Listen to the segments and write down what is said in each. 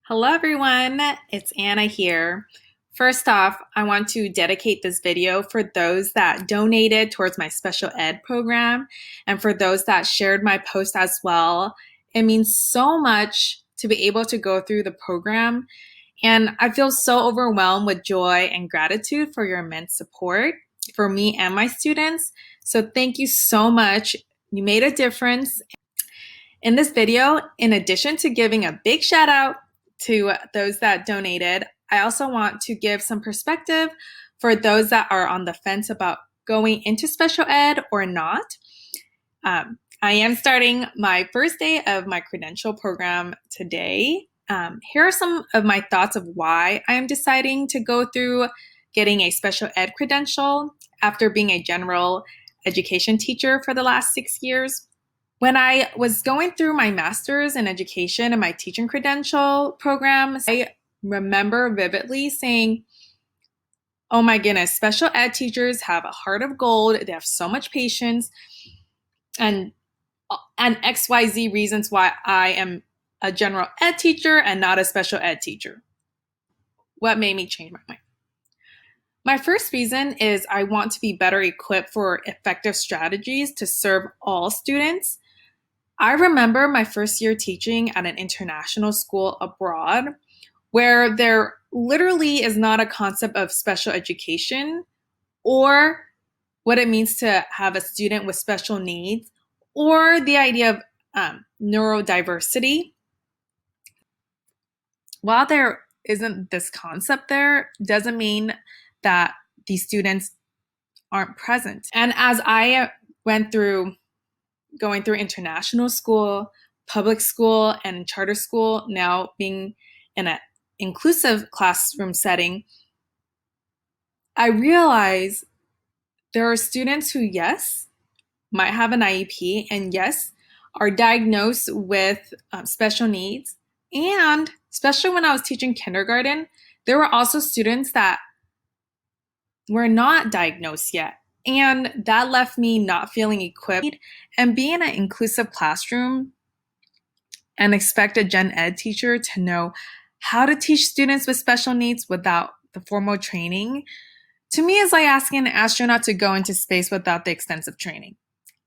Hello everyone, it's Anna here. First off, I want to dedicate this video for those that donated towards my special ed program and for those that shared my post as well. It means so much to be able to go through the program, and I feel so overwhelmed with joy and gratitude for your immense support for me and my students. So thank you so much. You made a difference. In this video, in addition to giving a big shout out to those that donated, I also want to give some perspective for those that are on the fence about going into special ed or not. I am starting my first day of my credential program today. Here are some of my thoughts of why I am deciding to go through getting a special ed credential after being a general education teacher for the last 6 years. When I was going through my master's in education and my teaching credential program, I remember vividly saying, oh my goodness, special ed teachers have a heart of gold. They have so much patience and XYZ reasons why I am a general ed teacher and not a special ed teacher. What made me change my mind? My first reason is I want to be better equipped for effective strategies to serve all students. I remember my first year teaching at an international school abroad where there literally is not a concept of special education or what it means to have a student with special needs or the idea of neurodiversity. While there isn't this concept there, doesn't mean that these students aren't present. And as I went through going through international school, public school, and charter school, now being in an inclusive classroom setting, I realize there are students who, yes, might have an IEP and yes, are diagnosed with special needs. And especially when I was teaching kindergarten, there were also students that were not diagnosed yet. And that left me not feeling equipped. And being in an inclusive classroom and expect a gen ed teacher to know how to teach students with special needs without the formal training, to me is like asking an astronaut to go into space without the extensive training.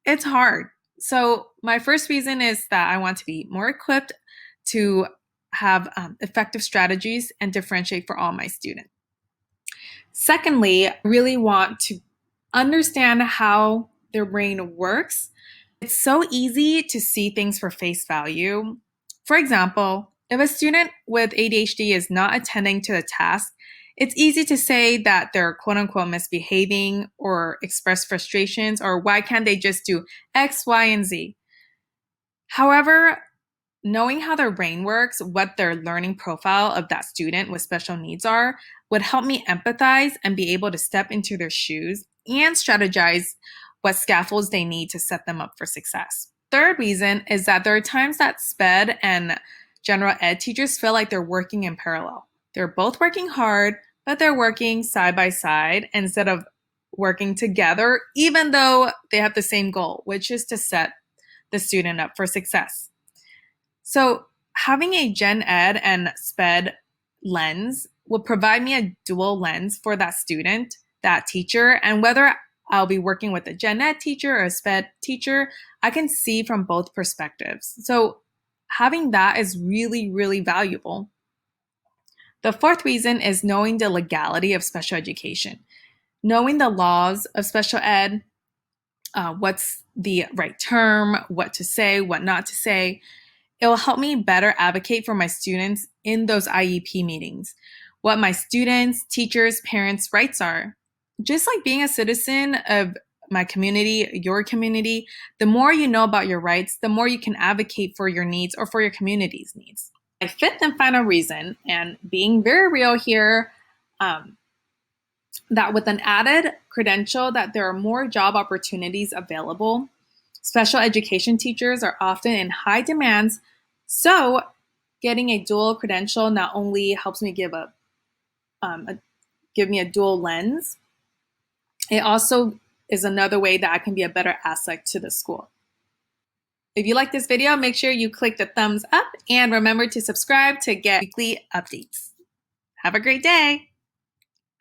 It's hard. So my first reason is that I want to be more equipped to have effective strategies and differentiate for all my students. Secondly, I really want to understand how their brain works. It's so easy to see things for face value. For example, if a student with ADHD is not attending to the task, it's easy to say that they're quote unquote misbehaving or express frustrations or why can't they just do X, Y, and Z. However, knowing how their brain works, what their learning profile of that student with special needs are, would help me empathize and be able to step into their shoes and strategize what scaffolds they need to set them up for success. Third reason is that there are times that SPED and general ed teachers feel like they're working in parallel. They're both working hard, but they're working side by side instead of working together, even though they have the same goal, which is to set the student up for success. So having a gen ed and SPED lens will provide me a dual lens for that student, that teacher, and whether I'll be working with a gen ed teacher or a SPED teacher, I can see from both perspectives. So having that is really, really valuable. The fourth reason is knowing the legality of special education. Knowing the laws of special ed, what's the right term, what to say, what not to say. It will help me better advocate for my students in those IEP meetings, what my students, teachers, parents' rights are. Just like being a citizen of my community, your community, the more you know about your rights, the more you can advocate for your needs or for your community's needs. My fifth and final reason, and being very real here, that with an added credential that there are more job opportunities available. Special education teachers are often in high demands, so getting a dual credential not only helps me give me a dual lens, it also is another way that I can be a better asset to the school. If you like this video, make sure you click the thumbs up and remember to subscribe to get weekly updates. Have a great day.